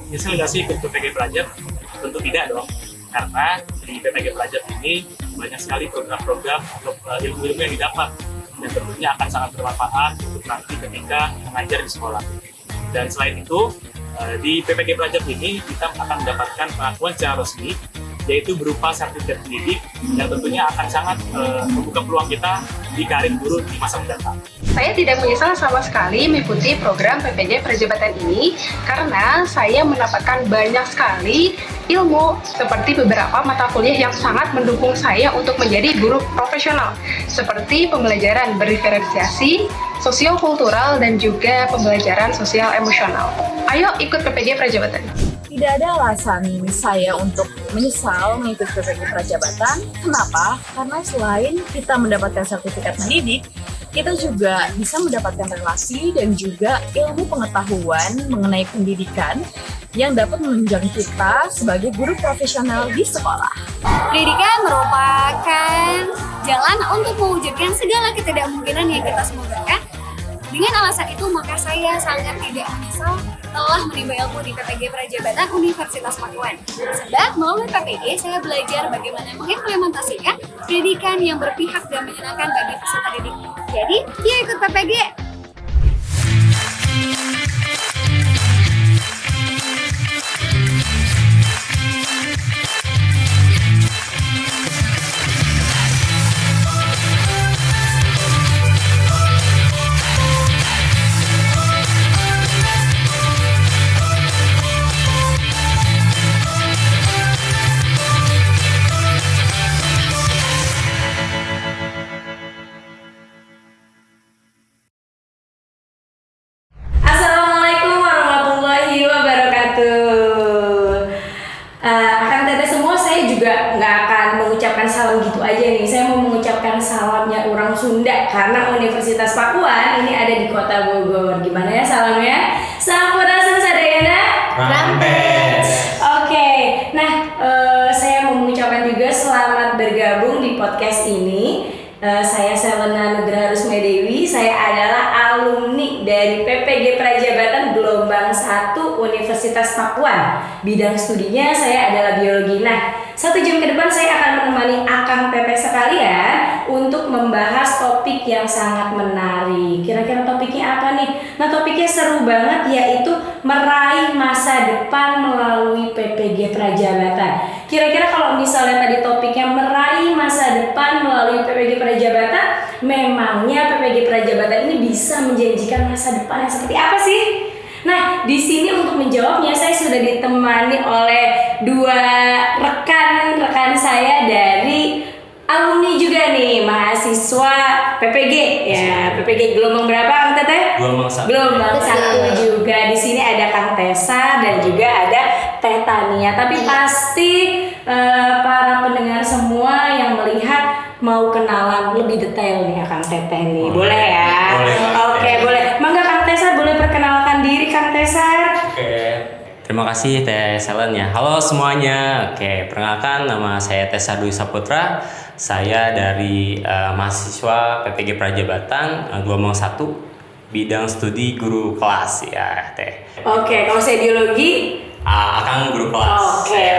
Nyesel nggak sih ikut PPG Pelajar? Tentu tidak dong, karena di PPG Pelajar ini banyak sekali program-program atau ilmu-ilmu yang didapat dan tentunya akan sangat bermanfaat untuk nanti ketika mengajar di sekolah. Dan selain itu, di PPG Pelajar ini kita akan mendapatkan pengakuan secara resmi, yaitu berupa sertifikat pendidik yang tentunya akan sangat membuka peluang kita di karir guru di masa mendatang. Saya tidak menyesal sama sekali mengikuti program PPG Prajabatan ini karena saya mendapatkan banyak sekali ilmu seperti beberapa mata kuliah yang sangat mendukung saya untuk menjadi guru profesional seperti pembelajaran berdiferensiasi, sosiokultural, dan juga pembelajaran sosial emosional. Ayo ikut PPG Prajabatan. Tidak ada alasan saya untuk menyesal mengikuti PPG Prajabatan. Kenapa? Karena selain kita mendapatkan sertifikat mendidik, kita juga bisa mendapatkan relasi dan juga ilmu pengetahuan mengenai pendidikan yang dapat menunjang kita sebagai guru profesional di sekolah. Pendidikan merupakan jalan untuk mewujudkan segala ketidakmungkinan yang kita semogakan. Dengan alasan itu, maka saya sangat tidak menyesal telah menimba ilmu di PPG Prajabatan Universitas Pakuan. Sebab melalui PPG, saya belajar bagaimana mengimplementasikan pendidikan yang berpihak dan menyenangkan bagi peserta didik. Jadi, yuk ikut PPG! Assalamualaikum warahmatullahi wabarakatuh. Akan teteh semua, saya juga nggak akan mengucapkan salam gitu aja nih. Saya mau mengucapkan salamnya orang Sunda karena Universitas Pakuan ini ada di Kota Bogor. Gimana ya salamnya? Sampurasun sadayana. Rampes. Oke, nah saya mau mengucapkan juga selamat bergabung di podcast ini. Saya Selena Nugraha Rusmedewi, saya adalah alumni dari PPG Prajabatan Gelombang 1 Universitas Pakuan. Bidang studinya saya adalah biologi. Nah, 1 jam ke depan saya akan menemani Akang Teteh sekalian untuk membahas topik yang sangat menarik. Kira-kira topiknya apa nih? Nah, topiknya seru banget, yaitu meraih masa depan melalui PPG Prajabatan. Kira-kira kalau misalnya tadi topiknya meraih masa depan melalui PPG Prajabatan, memangnya PPG Prajabatan ini bisa menjanjikan masa depan yang seperti apa sih? Nah, di sini untuk menjawabnya saya sudah ditemani oleh 2 rekan saya dari alumni juga nih, mahasiswa PPG. Ya, PPG gelombang berapa, Kang Teteh? Gelombang 1. Gelombang 1 juga. Di sini ada Kang Tessa dan juga ada Teh Tania. Tapi pasti para pendengar semua yang melihat mau kenalan lebih detail nih Kang Teteh nih. Boleh ya? Boleh. Oke, boleh. Mangga Kang Tessa boleh perkenalkan diri Kang Tessa. Oke. Terima kasih Teh Selen ya. Halo semuanya. Oke, perkenalkan nama saya Tessa Dwi Saputra. Saya dari mahasiswa PPG Prajabatan gelombang 1 bidang studi guru kelas ya, Teh. Oke, kalau saya biologi Akang guru kelas. Oke.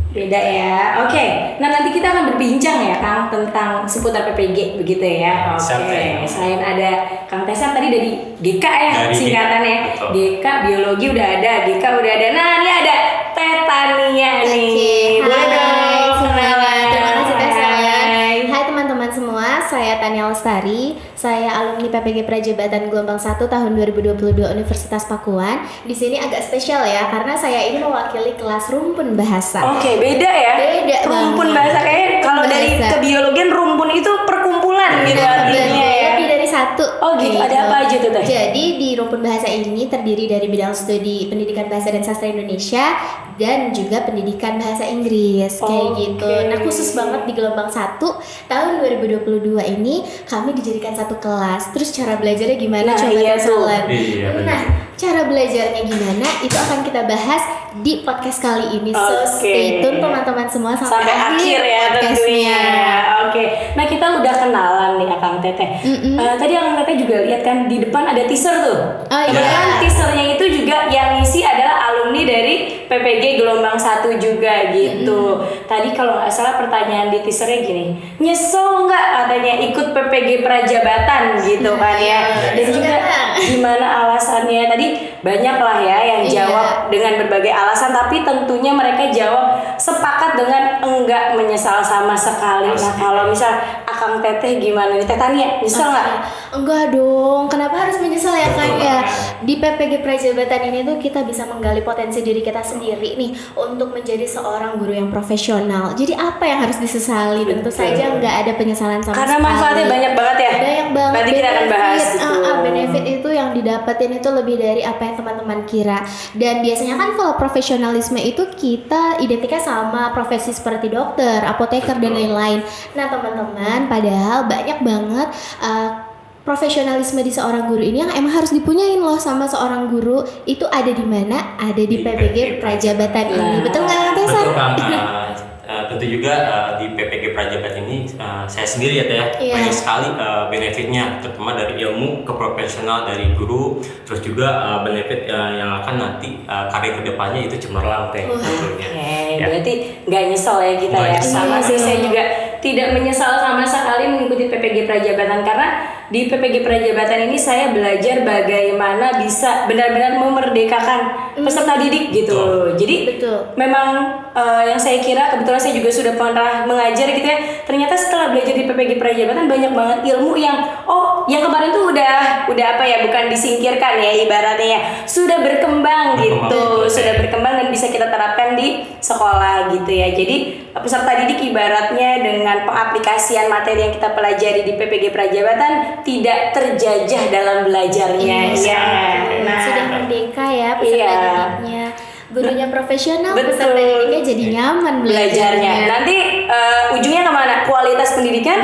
Beda ya. Oke. Nah, nanti kita akan berbincang ya Kang tentang seputar PPG begitu ya. Oke. Selain ada Kang Tessa tadi dari GK ya Dari singkatannya. betul. GK biologi udah ada, GK udah ada. Nah, ini ada Teh Tania nih. Boleh dong kenalan. Terima kasih Teh Selen. Hai. Hai teman-teman semua, saya Tania Lestari. Saya alumni PPG Prajabatan Gelombang 1 tahun 2022 Universitas Pakuan. Di sini agak spesial ya, karena saya ini mewakili kelas rumpun bahasa. Oke, beda ya. Beda Rumpun banget. bahasa kayak kalau dari Bahasa. kebiologian rumpun itu perkumpulan gitu Nah, artinya ya. lebih dari 1. Oh gitu, ada apa aja tuh Teh? Jadi di rumpun bahasa ini terdiri dari bidang studi pendidikan bahasa dan sastra Indonesia dan juga pendidikan bahasa Inggris kayak Oke. gitu. Nah, khusus banget di gelombang 1 tahun 2022 ini kami dijadikan satu kelas. Terus cara belajarnya gimana? Nah, Coba iya Teh tuh. Selen. Iya, benar. Nah, cara belajarnya gimana itu akan kita bahas di podcast kali ini. So stay tune teman-teman semua sampai akhir ya tentunya. Oke. Nah, kita udah kenalan nih Akang Teteh. Tadi Akang Teteh juga lihat kan di depan ada teaser tuh. Kebetulan teasernya itu juga yang ngisi adalah alumni dari PPG gelombang 1 juga gitu. Tadi kalau nggak salah pertanyaan di teasernya gini, nyesel nggak adanya ikut PPG Prajabatan gitu kan ya? Dan juga gimana alasannya? Tadi banyak lah ya yang jawab dengan berbagai alasan, tapi tentunya mereka jawab sepakat dengan enggak menyesal sama sekali. Nah, kalau misal Akang Teteh gimana nih? Teh Tania, nyesel nggak? Enggak dong, kenapa harus menyesal ya Kang ya? Di PPG Prajabatan ini tuh kita bisa menggali potensi diri kita sendiri nih untuk menjadi seorang guru yang profesional. Jadi apa yang harus disesali? Tentu saja nggak ada penyesalan sama karena sekali. Manfaatnya banyak banget ya. Banyak banget. Nanti kita akan bahas itu. Benefit itu yang didapetin itu lebih dari apa yang teman-teman kira. Dan biasanya kan kalau profesionalisme itu kita identiknya sama profesi seperti dokter, apoteker dan lain-lain. Nah teman-teman, padahal banyak banget profesionalisme di seorang guru ini yang emang harus dipunyain loh sama seorang guru. Itu ada di mana? Ada di PPG Prajabatan ini. Betul nggak Kang Tessa? Betul Kang. Tentu juga di PPG Prajabatan ini saya sendiri ya Teh, banyak sekali benefitnya, terutama dari ilmu ke profesional dari guru, terus juga benefit yang akan nanti karir kedepannya itu cemerlang Teh. Berarti nggak nyesel ya kita ya. Sama sih saya juga tidak menyesal sama sekali mengikuti PPG Prajabatan, karena di PPG Prajabatan ini saya belajar bagaimana bisa benar-benar memerdekakan peserta didik gitu. Jadi memang yang saya kira, kebetulan saya juga sudah pernah mengajar gitu ya, ternyata setelah belajar di PPG Prajabatan banyak banget ilmu yang yang kemarin tuh udah apa ya, bukan disingkirkan ya ibaratnya ya, sudah berkembang gitu, sudah berkembang dan bisa kita terapkan di sekolah gitu ya. Jadi peserta didik ibaratnya dengan pengaplikasian materi yang kita pelajari di PPG Prajabatan tidak terjajah dalam belajarnya. Sudah merdeka ya peserta didiknya. Gurunya profesional, peserta didiknya jadi nyaman belajarnya. Nanti ujungnya kemana? Kualitas pendidikan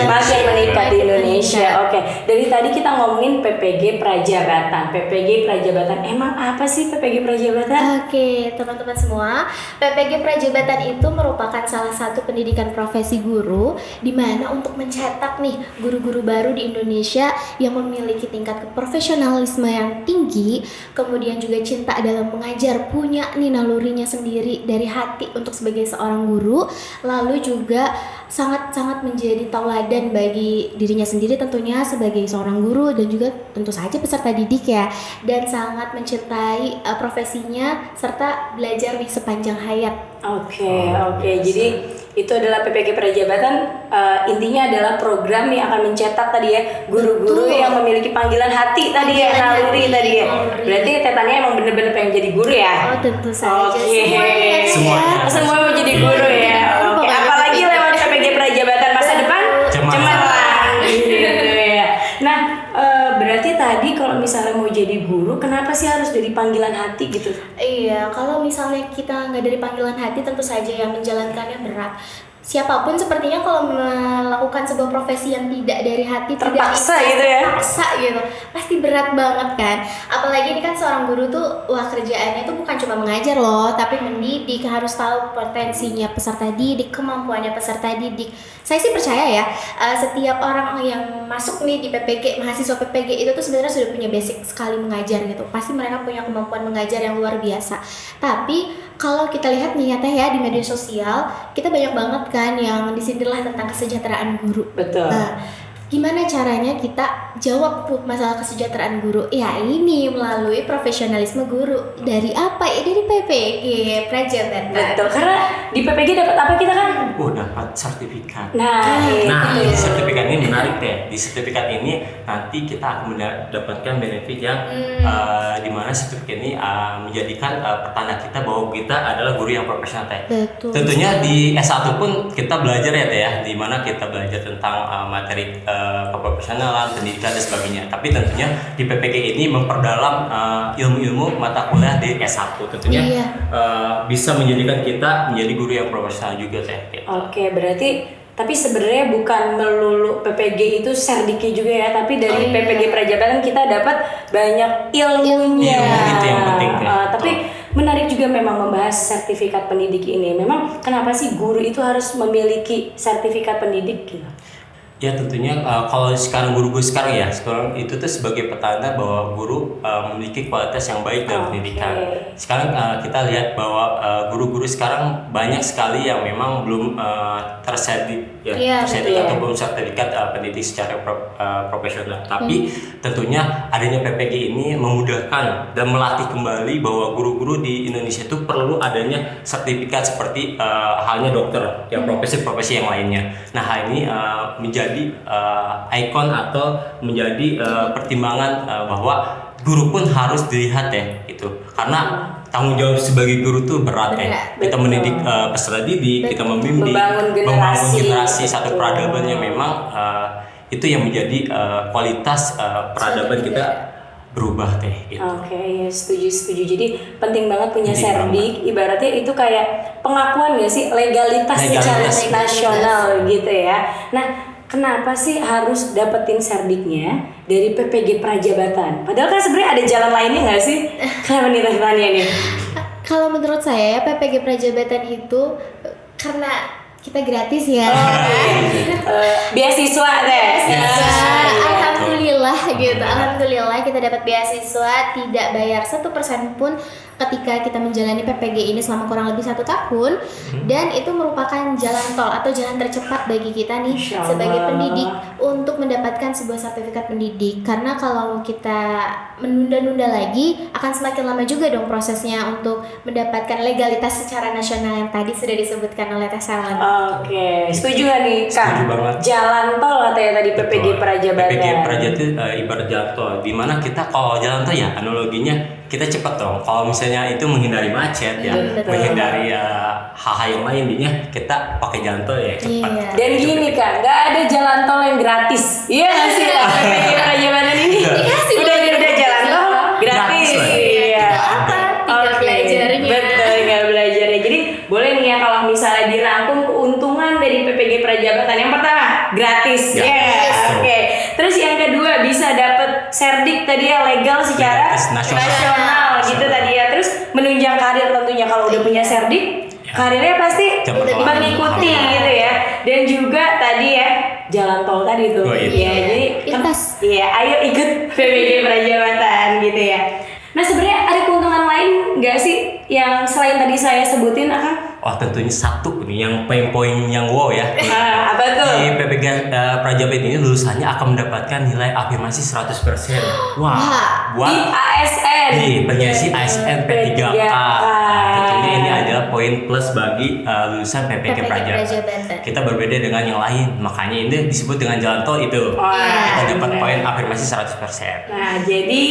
makin meningkat di Indonesia. Oke, dari tadi kita ngomongin PPG Prajabatan. PPG Prajabatan, emang apa sih PPG Prajabatan? Oke, teman-teman semua, PPG Prajabatan itu merupakan salah satu pendidikan profesi guru di mana untuk mencetak nih guru-guru baru di Indonesia yang memiliki tingkat profesionalisme yang tinggi, kemudian juga cinta dalam mengajar, punya nih nalurinya sendiri dari hati untuk sebagai seorang guru, lalu juga sangat-sangat menjadi tauladan bagi dirinya sendiri tentunya sebagai seorang guru dan juga tentu saja peserta didik ya, dan sangat mencintai profesinya serta belajar di sepanjang hayat. Oke. Jadi itu adalah PPG Prajabatan, intinya adalah program yang akan mencetak tadi ya guru-guru yang memiliki panggilan hati tadi ya, naluri tadi ya. Berarti Tetanya emang bener-bener pengen jadi guru ya? Tentu saja. Semua mau jadi guru ya. Oke. Apalagi lewat PPG Prajabatan masa depan cemerlang gitu ya. Nah, berarti tadi kalau misalnya mau jadi guru, kenapa sih harus dari panggilan hati gitu? Iya, kalau misalnya kita nggak dari panggilan hati, tentu saja yang menjalankannya berat. Siapapun sepertinya kalau melakukan sebuah profesi yang tidak dari hati, terpaksa gitu, pasti berat banget kan. Apalagi ini kan seorang guru tuh, kerjaannya itu bukan cuma mengajar loh, tapi mendidik, harus tahu potensinya peserta didik, kemampuannya peserta didik. Saya sih percaya ya, setiap orang yang masuk nih di PPG, mahasiswa PPG itu tuh sebenarnya sudah punya basic sekali mengajar gitu. Pasti mereka punya kemampuan mengajar yang luar biasa. Tapi kalau kita lihat nih ya di media sosial, kita banyak banget kan yang disindirlah tentang kesejahteraan guru. Betul. Nah, gimana caranya kita jawab masalah kesejahteraan guru? Ya ini melalui profesionalisme guru. Dari apa? Dari PPG Prajabatan. Betul, karena di PPG dapat apa kita kan? Dapat sertifikat. Nah, di sertifikat ini menarik deh. Di sertifikat ini nanti kita akan mendapatkan benefit yang dimana sertifikat ini menjadikan pertanda kita bahwa kita adalah guru yang profesional teh. Betul. Tentunya di S1 pun kita belajar ya teh ya, di mana kita belajar tentang materi keprofesionalan, pendidikan dan sebagainya. Tapi tentunya di PPG ini memperdalam ilmu-ilmu mata kuliah di S1. Tentunya bisa menjadikan kita menjadi guru yang profesional juga teh. Oke, berarti Tapi sebenarnya bukan melulu PPG itu serdiknya juga ya, tapi dari PPG Prajabatan kita dapat banyak ilmunya. Ilmu itu yang penting. Tapi menarik juga memang membahas sertifikat pendidik ini. Memang kenapa sih guru itu harus memiliki sertifikat pendidik gitu? Ya tentunya kalau sekarang guru-guru sekarang itu tuh sebagai petanda bahwa guru memiliki kualitas yang baik dalam pendidikan. Sekarang kita lihat bahwa guru-guru sekarang banyak sekali yang memang belum tersertifikat atau belum sertifikat pendidik secara profesional. Tapi tentunya adanya PPG ini memudahkan dan melatih kembali bahwa guru-guru di Indonesia itu perlu adanya sertifikat seperti halnya dokter, profesi-profesi yang lainnya. Nah hal ini menjadi ikon atau menjadi pertimbangan bahwa guru pun harus dilihat itu karena tanggung jawab sebagai guru tuh berat kita mendidik peserta didik, kita membimbing, membangun generasi satu peradaban yang memang itu yang menjadi kualitas peradaban kita berubah gitu. Oke, setuju. Jadi penting banget punya serdik. Ibaratnya itu kayak pengakuan nggak sih legalitas secara nasional gitu ya. Nah, kenapa sih harus dapetin serdiknya dari PPG Prajabatan? Padahal kan sebenarnya ada jalan lainnya nggak sih? Kenapa nih Tania nih? Kalau menurut saya PPG Prajabatan itu karena kita gratis ya. Beasiswa deh. Alhamdulillah gitu. Alhamdulillah kita dapat beasiswa tidak bayar 1% pun ketika kita menjalani PPG ini selama kurang lebih 1 tahun, dan itu merupakan jalan tol atau jalan tercepat bagi kita nih sebagai pendidik untuk mendapatkan sebuah sertifikat pendidik. Karena kalau kita menunda-nunda lagi akan semakin lama juga dong prosesnya untuk mendapatkan legalitas secara nasional yang tadi sudah disebutkan oleh Teh Selen. Oke, setuju gak nih Kak? Setuju banget. Jalan tol katanya tadi PPG Prajabatan. PPG Prajabatan itu ibarat jalan tol, dimana kita kalau jalan tol ya analoginya kita cepat dong. Kalau misalnya itu menghindari macet menghindari hal-hal yang lainnya, kita pakai jalan tol ya cepat. Dan gini Kak, nggak ada jalan tol yang gratis. Iya nggak sih Kak? PPG Prajabatan ini udah jalan tol gratis. Iya. Belajarnya. Betul, nggak belajarnya. Jadi boleh nih ya kalau misalnya dirangkum keuntungan dari PPG Prajabatan. Yang pertama gratis. Oke. Terus yang kedua bisa dapat serdik tadi ya, legal secara nasional gitu tadi ya. Terus menunjang karir tentunya kalau udah punya serdik, karirnya pasti mengikuti gitu ya. Dan juga tadi ya jalan tol tadi tuh. Ya, jadi ayo ikut PPG Prajabatan gitu ya. Nah sebenarnya ada keuntungan lain nggak sih yang selain tadi saya sebutin Akang? Tentunya satu nih yang poin-poin yang wow ya. Apa tuh? Di PPG Prajabatan ini lulusannya akan mendapatkan nilai afirmasi 100%. Wah, buat di ASN. Di pengisi ASN P3K. Tentunya ini adalah poin plus bagi lulusan PPG Prajabatan. Kita berbeda dengan yang lain, makanya ini disebut dengan jalan tol itu. Kita dapat poin afirmasi 100%. Nah, jadi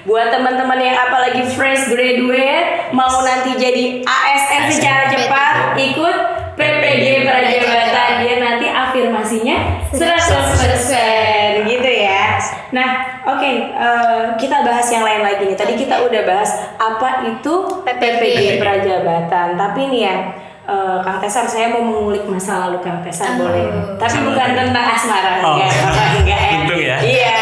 buat teman-teman yang apalagi fresh graduate mau nanti jadi ASN secara cepat, ikut PPG Prajabatan, dia nanti afirmasinya 100% gitu ya. Nah, oke, kita bahas yang lain lagi nih. Tadi kita udah bahas apa itu PPG Prajabatan, tapi nih ya Kang Tesar, saya mau mengulik masa lalu Kang Tesar boleh, tapi bukan tentang asmara, enggak ya. Iya.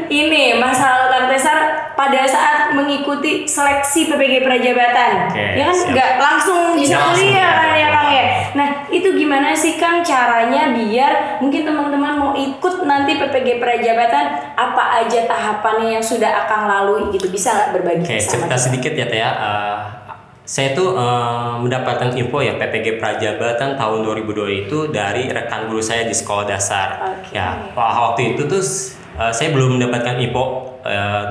Ini masa lalu Kang Tesar pada saat mengikuti seleksi PPG Prajabatan, ya kan nggak langsung bisa kuliah kan ya Kang ya. Nah itu gimana sih Kang caranya biar mungkin teman-teman mau ikut nanti PPG Prajabatan, apa aja tahapannya yang sudah Akang lalui gitu, bisa nggak berbagi? Cerita sedikit ya Teh ya. Saya tuh mendapatkan info ya PPG Prajabatan tahun 2002 itu dari rekan guru saya di sekolah dasar. Ya, waktu itu tuh saya belum mendapatkan info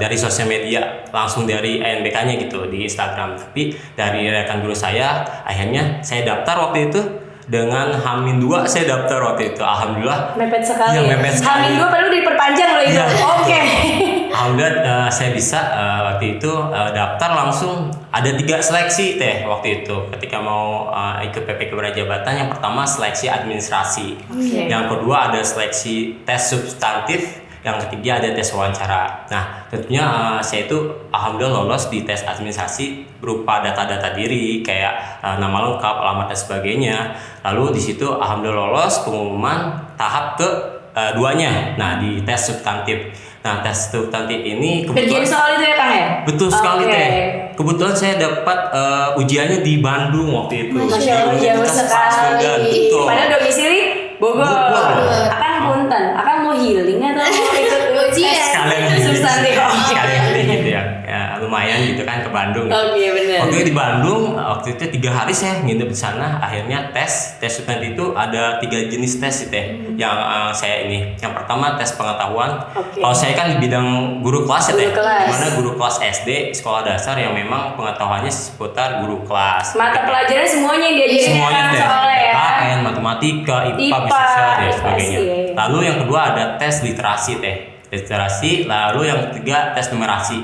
dari sosial media langsung dari ANBK-nya gitu di Instagram. Tapi dari rekan guru saya, akhirnya saya daftar waktu itu dengan H-2 saya daftar waktu itu. Alhamdulillah. Mepet sekali. Ya, mepet sekali. H-2 perlu diperpanjang loh itu. Oke. Alhamdulillah saya bisa waktu itu daftar langsung ada 3 seleksi Teh waktu itu ketika mau ikut PPG Prajabatan. Yang pertama seleksi administrasi, yang kedua ada seleksi tes substantif, yang ketiga ada tes wawancara. Nah, tentunya saya itu alhamdulillah lolos di tes administrasi berupa data-data diri kayak nama lengkap, alamat dan sebagainya. Lalu di situ alhamdulillah lolos pengumuman tahap ke duanya. Nah, di tes substantif. Nah, tes substantif ini Kerjain soal itu ya Kang ya? betul sekali teh. Kebetulan saya dapat ujiannya di Bandung waktu itu. Masya Allah, Di jauh Universitas sekali. Paswedan, betul. Padahal domisili Bogor. Bogor. Akan punten, akan mau healing atau mau ikut ujian? Sekalian Substantif. sekalian gitu ya. Ya, lumayan gitu kan ke Bandung. Oke, benar. Waktu itu di Bandung, waktu itu 3 hari saya nginep di sana. Akhirnya tes substantif itu ada 3 jenis tes teh. Yang saya ini, yang pertama tes pengetahuan. Oke. Kalau saya kan di bidang guru kelas ya teh. Guru kelas. Dimana guru kelas SD, sekolah dasar yang memang pengetahuannya seputar guru kelas. Mata pelajaran semuanya yang diajarin Semuanya kan teh. soalnya ya. PKN, matematika, IPA, IPA, bisnisnya dan IPA sebagainya. sih. Lalu yang kedua ada tes literasi teh. Literasi, lalu yang ketiga tes numerasi.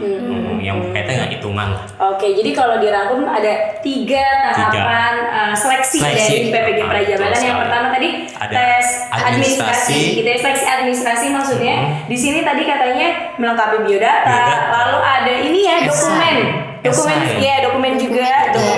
Yang berkaitan dengan hitungan lah. Oke, jadi kalau dirangkum ada 3 tahapan seleksi dari PPG Prajabatan. Yang sekali. pertama tadi Ada tes administrasi. administrasi, gitu ya, seleksi administrasi maksudnya. Di sini tadi katanya melengkapi biodata, Biodata. lalu ada ini ya dokumen, Esai. ya dokumen juga,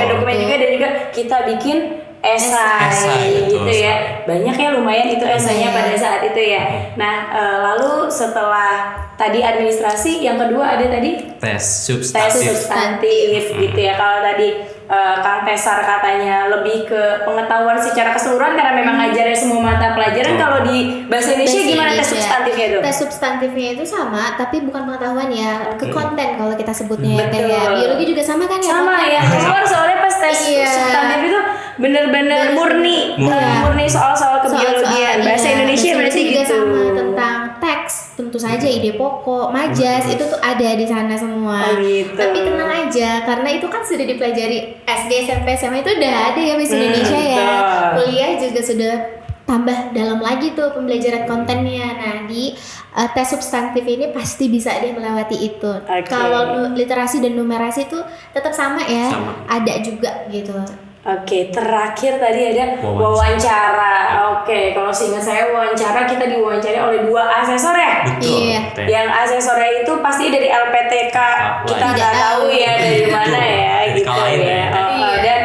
dokumen juga dan juga kita bikin esai gitu betul ya. Banyak ya lumayan itu esainya pada saat itu ya. Nah, lalu setelah tadi administrasi, yang kedua ada tadi Tes tes substantif. substantif gitu ya. Kalau tadi Kang Tesar katanya lebih ke pengetahuan secara keseluruhan karena memang ngajarnya semua mata pelajaran. Kalau di bahasa Indonesia gimana tes substantifnya itu? Tes substantifnya itu sama, tapi bukan pengetahuan ya, ke konten kalau kita sebutnya ya. Betul. Kayak biologi juga sama kan ya? Sama konten? ya, keluar soalnya pas tes Iya. substantif itu bener-bener murni soal-soal kebiologian. Bahasa iya. Indonesia Bahasa berarti juga gitu. sama tentang teks, tentu saja ide pokok, majas itu tuh ada di sana semua. Oh, gitu. Tapi tenang aja, karena itu kan sudah dipelajari SD, SMP, SMA itu udah ada ya bahasa Indonesia ya. betul. Kuliah juga sudah tambah dalam lagi tuh pembelajaran kontennya. Nah di tes substantif ini pasti bisa dia melewati itu. Oke. Kalau literasi dan numerasi itu tetap sama ya, Sama. ada juga gitu. Oke, terakhir tadi ada Wawancara. wawancara. Oke, kalau seingat saya wawancara kita diwawancari oleh 2 asesor ya. Betul. Iya. Teh. Yang asesornya itu pasti dari LPTK, kita lain. nggak tahu ya dari mana Betul. ya Dari gitu lain ya. ya. Oh, dan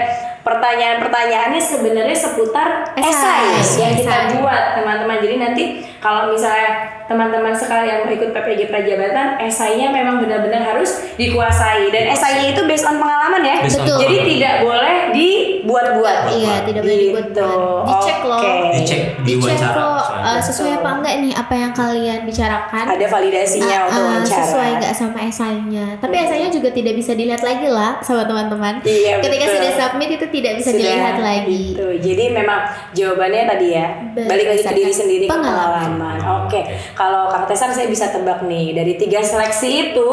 pertanyaan-pertanyaannya sebenarnya seputar esai Esai. yang kita Esai. buat teman-teman. Jadi nanti kalau misalnya teman-teman sekalian mau ikut PPG Prajabatan, esainya memang benar-benar harus dikuasai dan esainya itu based on pengalaman ya. Based on Betul. Jadi pengalaman. tidak boleh dibuat-buat. Iya, tidak boleh dibuat. Gitu. Dicek loh. Oke. Dicek di Dicek wawancara. kok soalnya. sesuai apa enggak nih apa yang kalian bicarakan. Ada validasinya untuk wawancara. Sesuai enggak sama esainya. Tapi esainya juga tidak bisa dilihat lagi lah sama teman-teman. Iya, Ketika betul. sudah submit itu tidak bisa Sudah, dilihat lagi. gitu. Jadi memang jawabannya tadi ya balik lagi ke diri sendiri, ke pengalaman. Oke. Kalau Kang Tesar saya bisa tebak nih dari 3 seleksi itu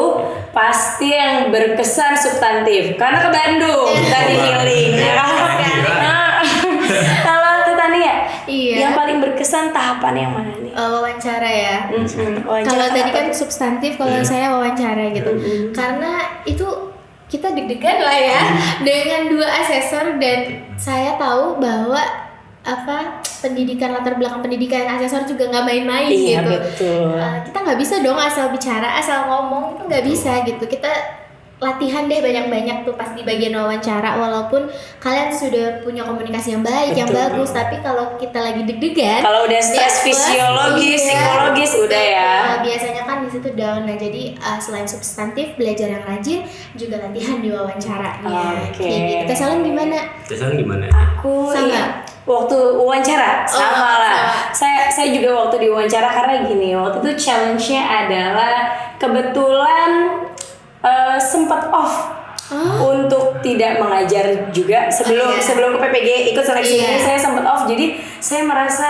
pasti yang berkesan substantif karena ke Bandung tadi healing. Ya kan? Nah, kalau Tania, Iya. yang paling berkesan tahapan yang mana nih? Wawancara ya. Wawancara Kalau tadi apa kan tuh? substantif, kalau saya wawancara gitu. Karena itu kita deg-degan lah ya dengan 2 asesor dan saya tahu bahwa pendidikan, latar belakang pendidikan asesor juga nggak main-main Iya, gitu. betul. Kita nggak bisa dong asal bicara, asal ngomong itu nggak bisa gitu. Kita latihan deh banyak-banyak tuh pas di bagian wawancara, walaupun kalian sudah punya komunikasi yang baik, yang Betul. bagus, tapi kalau kita lagi deg-degan, Kalau udah stres plus, fisiologis, iya, psikologis udah ya. biasanya kan di situ down. Nah jadi selain substantif, belajar yang rajin, juga latihan di wawancaranya. Oke. Kayak gitu. Tes Alan gimana? Tesan gimana? Aku Sama? iya, waktu wawancara sama lah. Saya juga waktu diwawancara karena gini, waktu itu challenge-nya adalah kebetulan sempat off untuk tidak mengajar juga sebelum Iya. sebelum ke PPG ikut seleksi Iya. ini saya sempat off, jadi saya merasa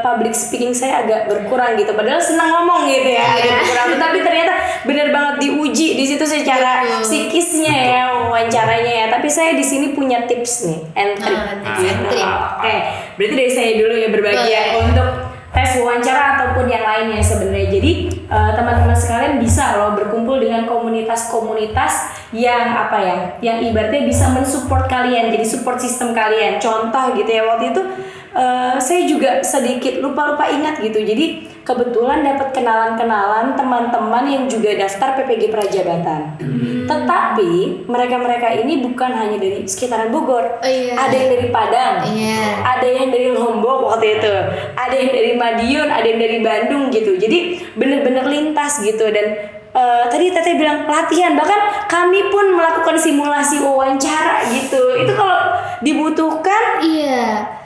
public speaking saya agak berkurang gitu, padahal senang ngomong gitu ya, agak berkurang, tapi ternyata benar banget diuji di situ secara Betul. psikisnya ya wawancaranya ya. Tapi saya di sini punya tips nih and trick tips and gitu. trick. Oke, berarti dari saya dulu ya berbagi ya Boleh. untuk tes tes wawancara ataupun yang lainnya sebenarnya. Jadi teman-teman sekalian bisa loh berkumpul dengan komunitas-komunitas yang yang ibaratnya bisa mensupport kalian, jadi support sistem kalian. Contoh gitu ya, waktu itu saya juga sedikit lupa ingat gitu. Jadi kebetulan dapat kenalan teman-teman yang juga daftar PPG Prajabatan. Tetapi mereka ini bukan hanya dari sekitaran Bogor. Ada yang dari Padang, ada yang dari Lombok waktu itu, ada yang dari Madiun, ada yang dari Bandung gitu. Jadi bener-bener lintas gitu. Dan tadi Teteh bilang pelatihan, bahkan kami pun melakukan simulasi wawancara gitu. Itu kalau dibutuhkan,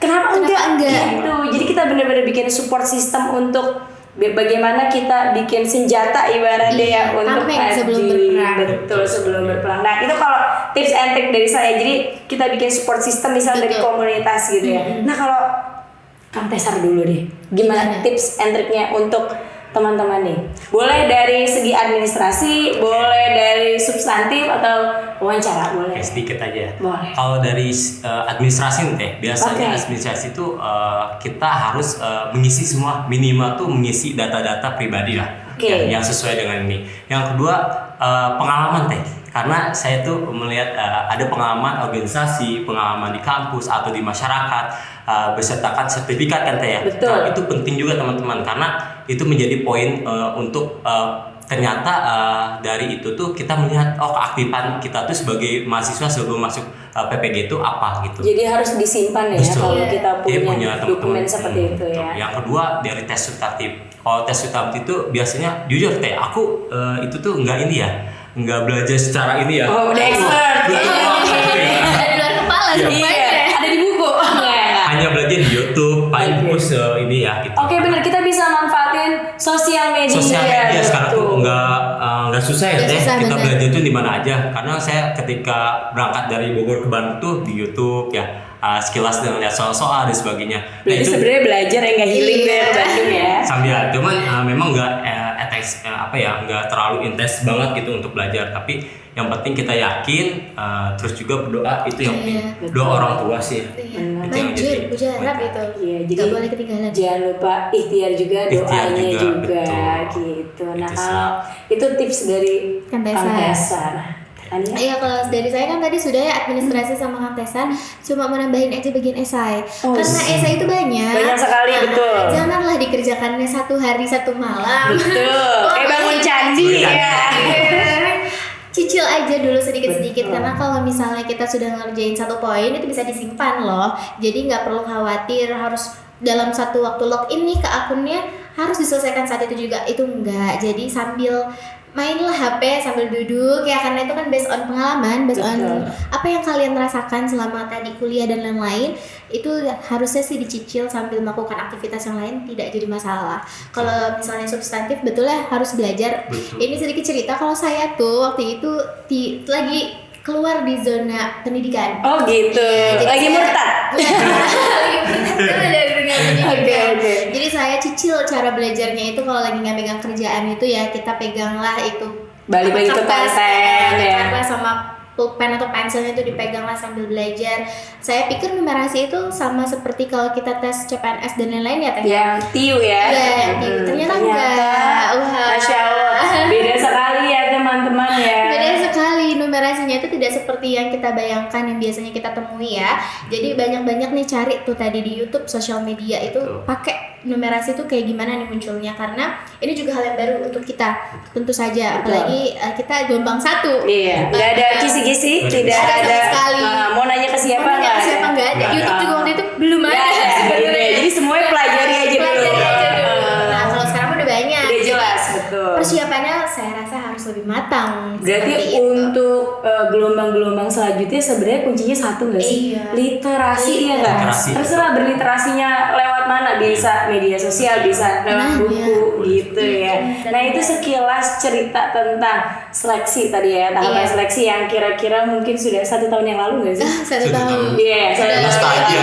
kenapa enggak? Gitu. Jadi kita benar-benar bikin support system untuk bagaimana kita bikin senjata ibaratnya ya untuk sebelum maju. berperang. Betul, sebelum berperang. Nah itu kalau tips and trick dari saya. Jadi kita bikin support system misalnya dari komunitas gitu ya. Nah kalau Kang Tesar dulu deh, gimana tips and triknya untuk teman-teman nih? Boleh dari segi administrasi, boleh dari substantif atau wawancara, boleh. Sedikit aja. Boleh. Kalau dari administrasi nih Teh, biasanya administrasi itu kita harus mengisi semua, minimal tuh mengisi data-data pribadi lah, yang sesuai dengan ini. Yang kedua pengalaman Teh, karena saya tuh melihat ada pengalaman organisasi, pengalaman di kampus atau di masyarakat, besertakan sertifikat kan Teh ya. Betul. Nah, itu penting juga teman-teman, karena itu menjadi poin untuk ternyata dari itu tuh kita melihat keaktifan kita tuh sebagai mahasiswa sebelum masuk PPG itu apa gitu. Jadi harus disimpan ya kalau kita punya dokumen seperti itu ya. Yang kedua dari tes substantif. Kalau tes substantif itu biasanya jujur Teh, aku itu tuh nggak belajar secara ini ya. Oh, udah expert. Ada di luar kepala semuanya. Ada di buku. Hanya belajar di YouTube, paling fokus ini ya gitu. Oke, benar, kita bisa manfaatin sosial media. Sosial media sekarang tuh nggak susah ya Teh. Kita belajar tuh di mana aja. Karena saya ketika berangkat dari Bogor ke Bandung tuh di YouTube ya, sekilas dengan lihat soal-soal dan sebagainya. Berarti itu sebenarnya belajar yang nggak healing deh ke Bandung ya. Sambil cuman memang nggak nggak terlalu intens banget gitu untuk belajar, tapi yang penting kita yakin, terus juga berdoa, itu yang penting. Doa orang tua sih. Manjur, mujarab itu. Iya, jadi nggak boleh ketinggalan. Jangan lupa ikhtiar juga, doanya juga betul. gitu. Nah kalau itu tips dari Kang Tesar. Iya, kalau dari saya kan tadi sudah ya administrasi sama Kang Tesar, cuma menambahin aja bagian esai. Karena esai itu banyak sekali, betul. Janganlah dikerjakannya satu hari satu malam. Betul. Kayak bangun candi ya. Cicil aja dulu sedikit-sedikit, karena kalau misalnya kita sudah ngerjain satu poin itu bisa disimpan loh. Jadi nggak perlu khawatir harus dalam satu waktu login nih ke akunnya harus diselesaikan saat itu juga. Itu enggak. Jadi sambil mainlah HP sambil duduk ya, karena itu kan based on pengalaman, based on apa yang kalian rasakan selama tadi kuliah dan lain-lain. Itu harusnya sih dicicil sambil melakukan aktivitas yang lain, tidak jadi masalah. Kalau misalnya substantif, betul ya harus belajar. Ini sedikit cerita, kalau saya tuh waktu itu lagi keluar di zona pendidikan. Oh gitu. Lagi murtad. Jadi saya cicil cara belajarnya itu, kalau lagi nggak pegang kerjaan itu ya kita peganglah itu balik lagi ke konten ya. Sama pulpen atau pensilnya itu dipeganglah sambil belajar. Saya pikir numerasi itu sama seperti kalau kita tes CPNS dan lain-lain ya Teh. Yang TIU ya. Yang TIU. Ternyata enggak. Masya Allah. Beda sekali ya teman-teman ya. Beda sekali, numerasinya itu tidak seperti yang kita bayangkan, yang biasanya kita temui ya. Jadi banyak-banyak nih cari tuh tadi di YouTube, sosial media itu pakai numerasi itu kayak gimana nih munculnya, karena ini juga hal yang baru untuk kita tentu saja. Apalagi kita gelombang 1. Iya. Nggak ada kisi-kisi, tidak ada sekali. Mau nanya ke siapa nggak ada. YouTube juga waktu itu belum ada. Jadi semuanya pelajari aja dulu. Nah kalau sekarang udah banyak. Udah jelas, betul. Persiapannya saya rasa harus lebih matang. Berarti untuk gelombang-gelombang selanjutnya sebenarnya kuncinya satu nggak sih? Iya. Literasi ya nggak? Terserah berliterasinya lewat mana, bisa media sosial, bisa lewat buku gitu ya. Nah itu sekilas cerita tentang seleksi tadi ya, tahapan seleksi yang kira-kira mungkin sudah 1 tahun yang lalu nggak sih? 1 tahun. Iya, Udah lulus aja.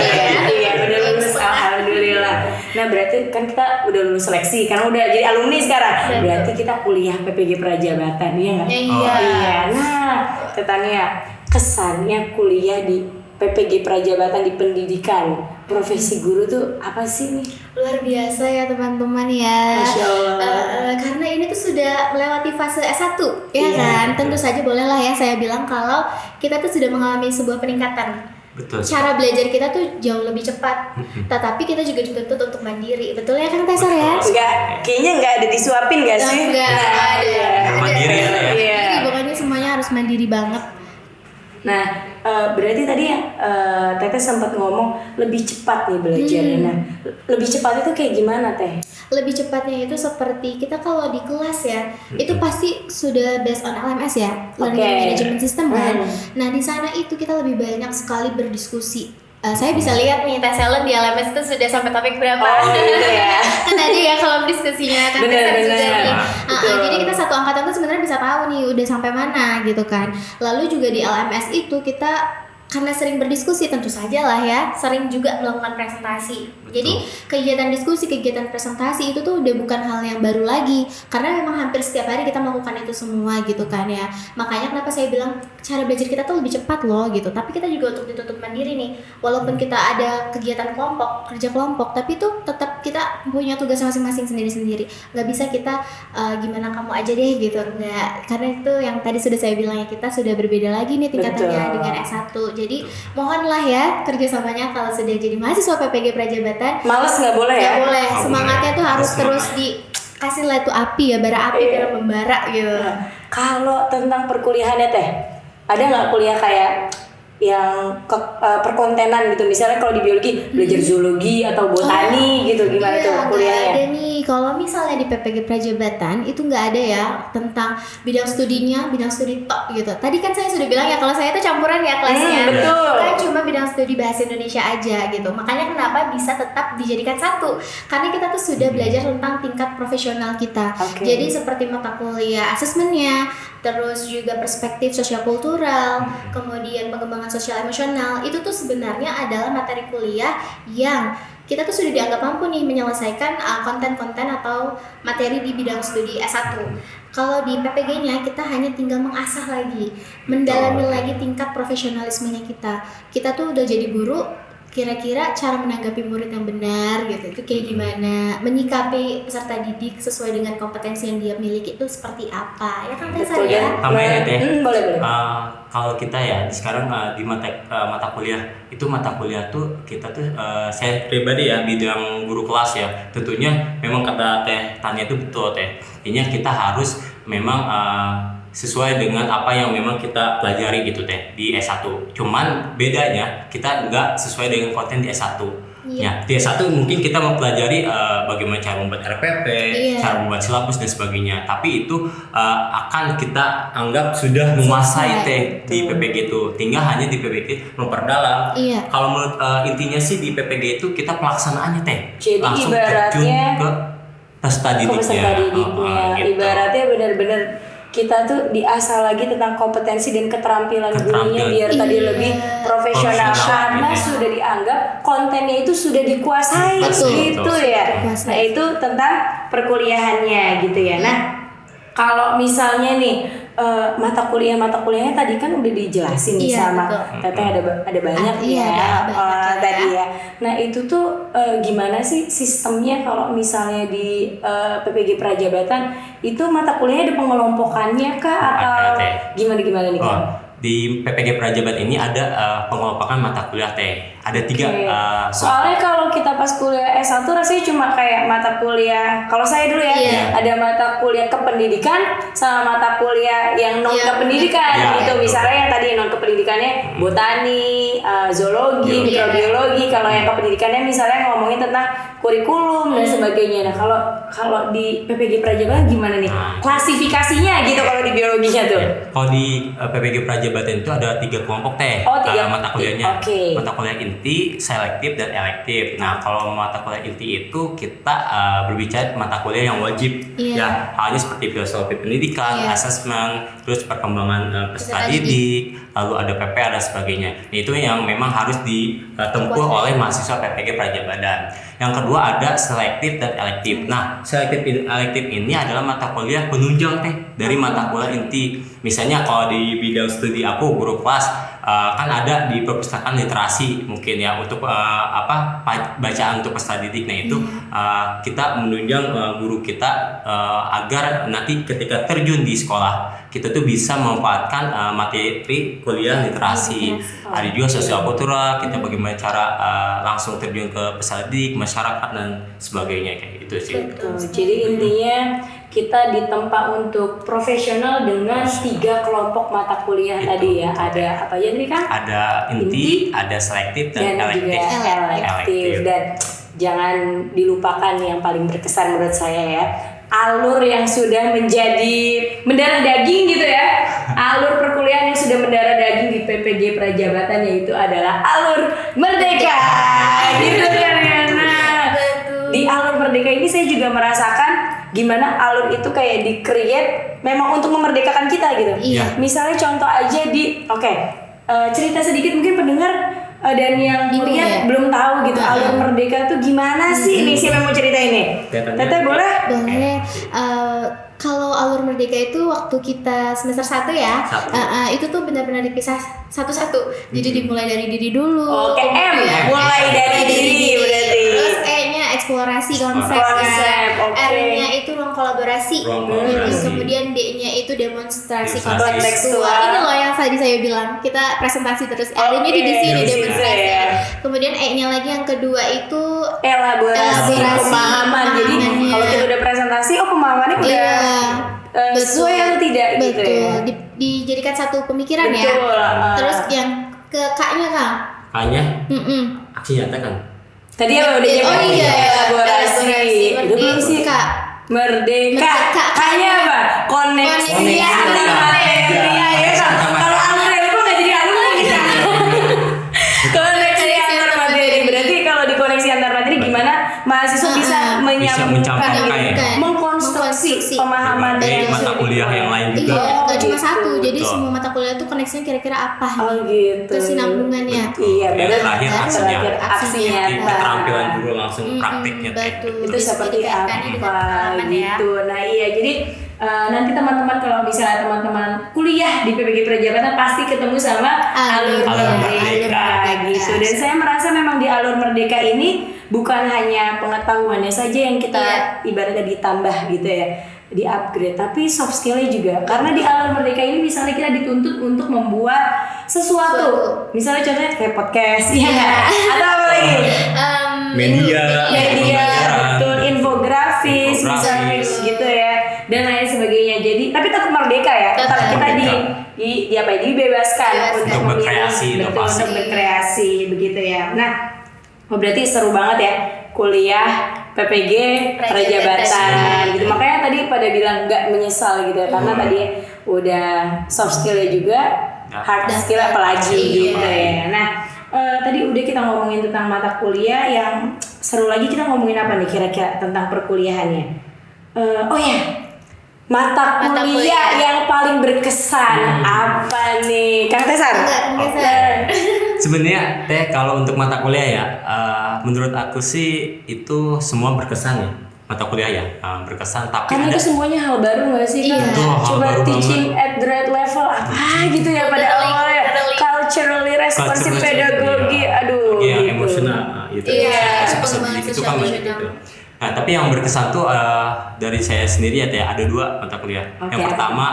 Iya, udah lulus, alhamdulillah. Nah berarti kan kita udah lulus seleksi, karena udah jadi alumni sekarang. Berarti kita kuliah PPG Prajabatan, iya nggak? Iya. Nah, Tetania, kesannya kuliah di PPG Prajabatan di pendidikan profesi guru tuh apa sih nih? Luar biasa ya teman-teman ya. Masya Allah. Karena ini tuh sudah melewati fase S1 ya Iya, kan. betul. Tentu saja bolehlah ya saya bilang kalau kita tuh sudah mengalami sebuah peningkatan. Betul. Cara belajar kita tuh jauh lebih cepat. Tetapi kita juga dituntut untuk mandiri. Betul ya Kang Tesar ya? Kayaknya nggak ada disuapin nggak sih? Enggak ada. Mandiri ya. Iya. Jadi pokoknya semuanya harus mandiri banget. Nah, berarti tadi ya Teteh sempat ngomong lebih cepat nih belajarnya. Nah, lebih cepat itu kayak gimana Teh? Lebih cepatnya itu seperti kita kalau di kelas ya, itu pasti sudah based on LMS ya, Learning Oke. Management System kan. Hmm. Nah di sana itu kita lebih banyak sekali berdiskusi. Saya bisa lihat nih Teh Selen di LMS itu sudah sampai topik berapa. Oh gitu ya. Kan ada ya kalau diskusinya kan Bener, Teh Selen juga bener. nih. Betul. Jadi kita satu angkatan tuh sebenarnya bisa tahu nih udah sampai mana gitu kan. Lalu juga di LMS itu kita karena sering berdiskusi tentu saja lah ya, sering juga melakukan presentasi. Jadi kegiatan diskusi, kegiatan presentasi itu tuh udah bukan hal yang baru lagi, karena memang hampir setiap hari kita melakukan itu semua gitu kan ya. Makanya kenapa saya bilang cara belajar kita tuh lebih cepat loh gitu. Tapi kita juga untuk dituntut mandiri nih, walaupun kita ada kegiatan kelompok, kerja kelompok, tapi tuh tetap kita punya tugas masing-masing sendiri-sendiri. Gak bisa kita gimana kamu aja deh gitu, enggak. Karena itu yang tadi sudah saya bilang ya, kita sudah berbeda lagi nih tingkatannya Betul. dengan S1. Jadi mohonlah ya kerjasamanya kalau sudah jadi mahasiswa PPG Prajabatan. Males nggak boleh ya? Nggak boleh, Nggak semangatnya tuh harus Harus terus semangat. dikasih lah itu api ya, bara api biar membara gitu. Kalau tentang perkuliahannya Teh, ada nggak kuliah kayak yang perkontenan gitu? Misalnya kalau di biologi belajar zoologi atau botani gitu, gimana Iya, tuh nggak kuliahnya? ada nih. Kalau misalnya di PPG Prajabatan itu nggak ada ya tentang bidang studinya, bidang studi tok gitu. Tadi kan saya sudah bilang ya kalau saya itu campuran ya kelasnya. Betul. Kan cuma bidang studi bahasa Indonesia aja gitu. Makanya kenapa bisa tetap dijadikan satu? Karena kita tuh sudah belajar tentang tingkat profesional kita. Oke. Jadi seperti mata kuliah asesmennya, terus juga perspektif sosial-kultural, kemudian pengembangan sosial emosional, itu tuh sebenarnya adalah materi kuliah yang kita tuh sudah dianggap mampu nih menyelesaikan konten-konten atau materi di bidang studi S1. Kalau di PPG-nya kita hanya tinggal mengasah lagi, mendalami lagi tingkat profesionalismenya kita. Kita tuh udah jadi guru, kira-kira cara menanggapi murid yang benar gitu itu kayak gimana, menyikapi peserta didik sesuai dengan kompetensi yang dia miliki itu seperti apa ya kan Tessa Betul ya? Tambahin ya, Teh. Boleh. Kalau kita ya sekarang di mata kuliah itu mata kuliah tuh kita tuh saya pribadi ya bidang guru kelas ya, tentunya memang kata Teh Tania itu betul Teh. Intinya kita harus memang sesuai dengan apa yang memang kita pelajari gitu Teh di S1. Cuman bedanya kita nggak sesuai dengan konten di S1. Iya. Ya, di S1 mungkin kita mau pelajari bagaimana cara membuat RPP, Iya. cara membuat silabus dan sebagainya. Tapi itu akan kita anggap sudah menguasai Selesai. Teh di PPG itu. Tinggal hanya di PPG memperdalam. Iya. Kalau menurut intinya sih di PPG itu kita pelaksanaannya Teh. Jadi Langsung ibaratnya terjun ke peserta ke didiknya. peserta didiknya. Gitu. Ibaratnya benar-benar kita tuh diasah lagi tentang kompetensi dan keterampilan gurunya biar tadi Iya. lebih profesional Profesional, karena gitu ya. sudah dianggap kontennya itu sudah dikuasai Betul, gitu betul. ya. Dikuasai. Nah itu tentang perkuliahannya gitu ya. Nah kalau misalnya nih mata kuliahnya tadi kan udah dijelasin nih Iya, sama betul. Teteh ada banyak Iya, ya ada banyak tadi ya. ya. Nah itu tuh gimana sih sistemnya kalau misalnya di PPG Prajabatan itu mata kuliahnya ada pengelompokannya kah atau Ada, Teh. gimana nih kan? Di PPG Prajabatan ini ada pengelompokan mata kuliah Teh. Ada 3 Soalnya kalau kita pas kuliah S1 rasanya cuma kayak mata kuliah, kalau saya dulu ya, Iya. ada mata kuliah kependidikan sama mata kuliah yang non Iya. kependidikan Iya, gitu. betul. Misalnya yang tadi non kependidikannya botani, zoologi, Biologi. mikrobiologi. Kalau yang kependidikannya misalnya ngomongin tentang kurikulum dan sebagainya. Nah, kalau di PPG Prajabatan gimana nih? Nah. Klasifikasinya gitu kalau di biologinya tuh. Kalau di PPG Prajabatan itu ada 3 kelompok Teh. Oh, 3. Mata kuliahnya. Oke. Mata kuliah inti, selektif, dan elektif. Nah, kalau mata kuliah inti itu kita berbicara mata kuliah yang wajib. Iya. Ya, halnya seperti filosofi pendidikan, Iya. asesmen, terus perkembangan peserta Peserta didik, lalu ada PPA dan sebagainya. Nah, itu yang memang harus ditempuh Kuasai. oleh mahasiswa PPG Prajabatan. Yang kedua ada selektif dan elektif. Nah, selektif elektif ini adalah mata kuliah penunjang Teh dari mata kuliah inti. Misalnya kalau di bidang studi aku guru kelas kan ada di perpustakaan literasi mungkin ya untuk bacaan untuk peserta didik. Nah itu kita menunjang guru kita agar nanti ketika terjun di sekolah kita tuh bisa memanfaatkan materi kuliah literasi. Ada juga sosial kultural, kita bagaimana cara langsung terjun ke peserta didik, masyarakat dan sebagainya kayak gitu sih. Betul. Jadi intinya kita ditempa untuk profesional dengan 3 kelompok mata kuliah tadi ya. Ada apa aja nih Kang? Ada inti, ada selektif dan juga elektif. elektif. Dan jangan dilupakan yang paling berkesan menurut saya ya, alur yang sudah menjadi mendarah daging gitu ya. Alur perkuliahan yang sudah mendarah daging di PPG Prajabatan yaitu adalah alur Merdeka. Gitu kan ya. Nah, di alur Merdeka ini saya juga merasakan gimana alur itu kayak di-create memang untuk memerdekakan kita gitu. Iya. Misalnya contoh aja cerita sedikit mungkin pendengar dan yang Bingung lihat ya? belum tahu gitu alur Merdeka tuh gimana sih? Nih siapa yang mau cerita ini? Teteh boleh? Boleh. Kalau alur Merdeka itu waktu kita semester 1 ya, itu tuh benar-benar dipisah satu-satu. Jadi dimulai dari diri dulu. Oke, mulai dari diri berarti. Terus E-nya eksplorasi konsep. Oke. R-nya itu ruang kolaborasi. Kemudian D-nya itu demonstrasi kontekstual. Ini loh yang tadi saya bilang, kita presentasi terus. R-nya di sini demonstrasi. Kemudian E-nya lagi yang kedua itu elaborasi pemahaman. Jadi kalau kita udah presentasi, pemahamannya udah sesuai atau tidak gitu ya. Dijadikan satu pemikiran ya. Betul. Terus yang ke K-nya Kang. Hanya aksi nyata kan. Tadi apa udah nyebut? Elaborasi. Udah belum sih? Merdeka. K-nya apa? Koneksi antar materi. Ya kan? Kalau alur itu nggak jadi alur gitu. Koneksi antar materi. Berarti kalau di koneksi antar materi gimana mahasiswa bisa menyampaikan, mengkonstruksi pemahaman dari mata kuliah yang lain juga. Iya, nggak cuma gitu. satu. Jadi semua mata kuliah itu koneksinya kira-kira apa? Gitu. Kesinambungannya. Iya, Yang terakhir aksinya. Keterampilan guru langsung praktiknya. Betul. Itu seperti dikaitkannya dengan apa pengalaman ya. gitu. Nah iya, jadi nanti teman-teman kalau misalnya teman-teman kuliah di PPG Prajabatan pasti ketemu sama alur Merdeka gitu. Dan saya merasa memang di alur Merdeka ini bukan hanya pengetahuannya saja yang kita ibaratnya ditambah gitu ya, di upgrade, tapi soft skill-nya juga. Karena di alur Merdeka ini misalnya kita dituntut untuk membuat sesuatu. Misalnya contohnya kayak podcast ya. Atau apa lagi? Media, betul, infografis misalnya gitu ya, dan lain sebagainya. Jadi tapi tetap merdeka ya, tetap kita dibebaskan untuk berkreasi, untuk berkreasi begitu ya. Nah, berarti seru banget ya kuliah PPG Prajabatan gitu. Makanya tadi pada bilang nggak menyesal gitu ya, karena tadi udah soft skill-nya juga, hard skill apalagi gitu ya. Nah, tadi udah kita ngomongin tentang mata kuliah, yang seru lagi kita ngomongin apa nih kira-kira tentang perkuliahannya. Mata kuliah yang paling berkesan apa nih, Kang Tesar? Sebenarnya kalau untuk mata kuliah ya, menurut aku sih itu semua berkesan ya, mata kuliah ya berkesan. Tapi karena ada, itu semuanya hal baru nggak sih? Iya. Coba teaching at the right level apa gitu ya pada awalnya, culturally responsive pedagogy, aduh. Yang gitu. emosional gitu. Itu kan gitu. Nah, tapi yang berkesan tuh dari saya sendiri ya, ada 2 mata kuliah. Yang pertama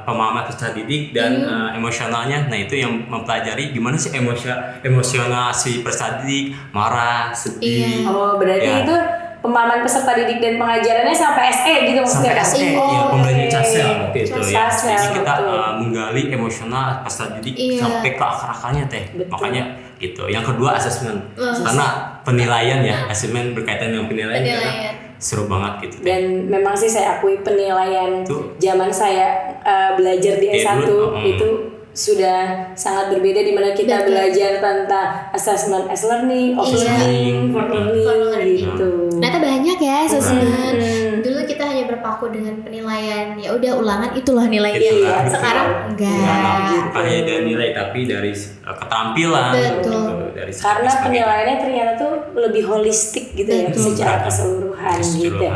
pemahaman peserta didik dan emosionalnya. Nah, itu yang mempelajari gimana sih emosional si peserta didik, marah, sedih. Oh, berarti itu pemahaman peserta didik dan pengajarannya sampai SE gitu maksudnya kan? SE, ya pembelajaran CASEL waktu itu ya. CASEL, Jadi kita betul. menggali emosional peserta didik sampai ke akar-akarnya Betul. Makanya gitu. Yang kedua asesmen. Karena penilaian ya, asesmen berkaitan dengan penilaian. Karena seru banget gitu. Dan memang sih saya akui penilaian zaman saya belajar di S1 itu sudah sangat berbeda, di mana kita belajar tentang assessment as learning, offlearning, for learning gitu. Ternyata banyak ya assessment. Dulu kita hanya berpaku dengan penilaian, ya udah ulangan itulah nilainya. Sekarang enggak. Bukan hanya dari nilai tapi dari keterampilan. Betul. dari karena sebagainya. penilaiannya ternyata tuh lebih holistik gitu ya secara keseluruhan gitu.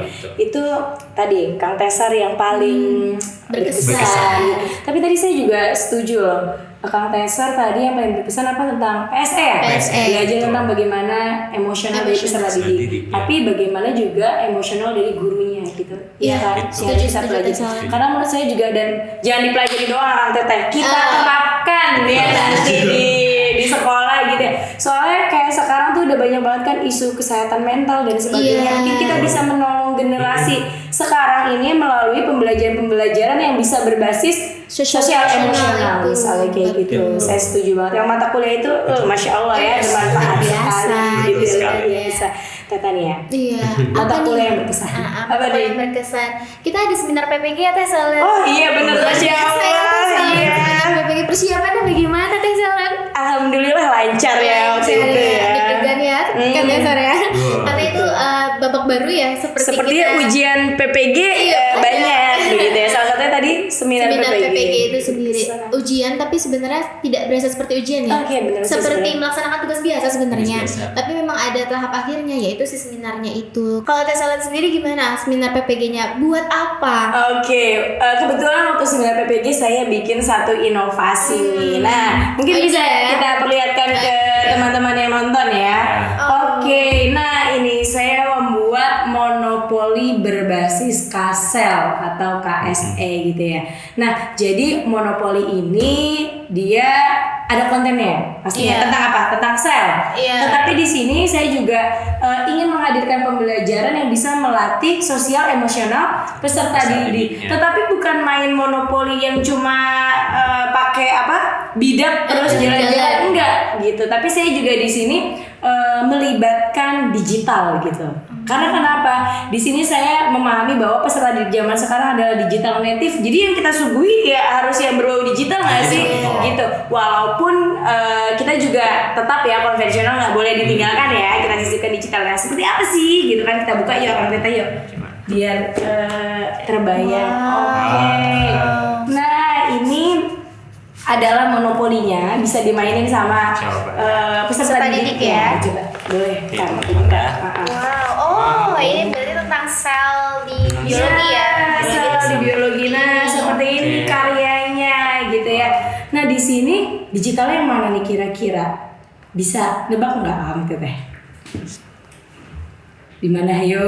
Itu tadi Kang Tesar yang paling berkesan. Tapi tadi saya juga setuju loh. Kang Tesar tadi yang paling berkesan apa tentang PSE ya? Belajar tentang bagaimana emosional dari peserta didik. Tapi bagaimana juga emosional dari gurunya gitu. Iya, kan? setuju, Yang kita setuju, pelajari. Tesar. Karena menurut saya juga, dan jangan dipelajari doang Kang Teteh. Kita terapkan ya nanti di sekolah gitu ya. Soalnya kayak sekarang tuh udah banyak banget kan isu kesehatan mental dan sebagainya. Iya. Mungkin kita bisa menolong generasi sekarang ini melalui pembelajaran-pembelajaran yang bisa berbasis sosial emosional itu. misalnya kayak gitu. Saya setuju banget. Yang mata kuliah itu Masya Allah ya, bermanfaat sekali gitu luar biasa. Tetania. Iya. Mata Apa kuliah nih? yang berkesan. Mata kuliah yang berkesan. Kita ada seminar PPG ya Teh Selen. Oh iya benar, Masya Allah. Iya. Seminar PPG persiapannya bagaimana Teh Selen? Alhamdulillah lancar ya waktu itu ya. Deg-degan ya, kan Tesar ya. Karena itu babak baru ya, Sepertinya kita ujian PPG banyak begitu ya. Salah satunya tadi seminar PPG itu sendiri ujian, tapi sebenarnya tidak berasa seperti ujian ya. Oke, benar sih seperti sebenarnya. melaksanakan tugas biasa sebenarnya. Tugas biasa. Tapi memang ada tahap akhirnya, yaitu si seminarnya itu. Kalau Teh Selen sendiri gimana seminar PPG-nya? Buat apa? Oke, kebetulan waktu seminar PPG saya bikin satu inovasi nih. Nah, mungkin Oh, bisa iya ya? kita perlihatkan ke teman-teman yang nonton ya. Oke, nah ini saya membuat monopoli berbasis Kasel atau KSE gitu ya. Nah, jadi monopoli ini dia ada kontennya pastinya. Iya. Tentang apa? Tentang sel. Iya. Tetapi di sini saya juga ingin menghadirkan pembelajaran yang bisa melatih sosial emosional peserta didik. Tetapi bukan main monopoli yang cuma pakai apa? Bidak terus jalan-jalan, enggak gitu. Tapi saya juga di sini melibatkan digital gitu. Karena kenapa? Di sini saya memahami bahwa peserta didik zaman sekarang adalah digital native. Jadi yang kita suguhi ya harus yang berbau digital nggak sih? Gitu. Walaupun kita juga tetap ya konvensional, nggak boleh ditinggalkan ya. Kita sisipkan digital. Nah, seperti apa sih? Gitu kan, kita buka yuk, kita yuk. Biar terbayang. Oke. Nah, ini adalah monopolinya, bisa dimainin sama peserta didik ya. Coba boleh Kak, buka. Wow, ini berarti tentang sel di biologi ya. Sel di biologi. Nah, seperti ini karyanya gitu ya. Nah, di sini digitalnya yang mana nih kira-kira? Bisa nebak nggak Am Teteh? Di mana ayo?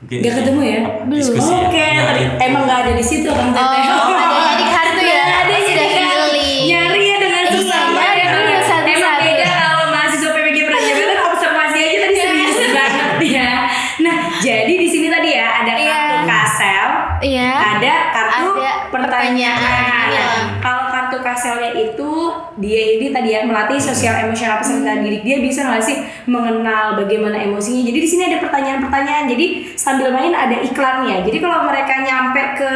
Gak ketemu ya? Diskusi ya. Oke, tadi emang nggak ada di situ kan Teteh? Adanya di kartu ya. Ada Sudah jadi kan pilih. nyari ya dengan sesama Iya, ya. iya, satu-satu. Emang beda kalau mahasiswa PPG Prajabatan observasi aja tadi serius banget ya. Nah, jadi di sini tadi ya ada kartu Kasel, Iya. ada kartu Ada pertanyaan. Iya. Kalau kartu Kaselnya itu dia ini tadi ya melatih sosial emosional peserta didik. Dia bisa nggak sih mengenal bagaimana emosinya. Jadi di sini ada pertanyaan-pertanyaan. Jadi sambil main ada iklannya. Jadi kalau mereka nyampe ke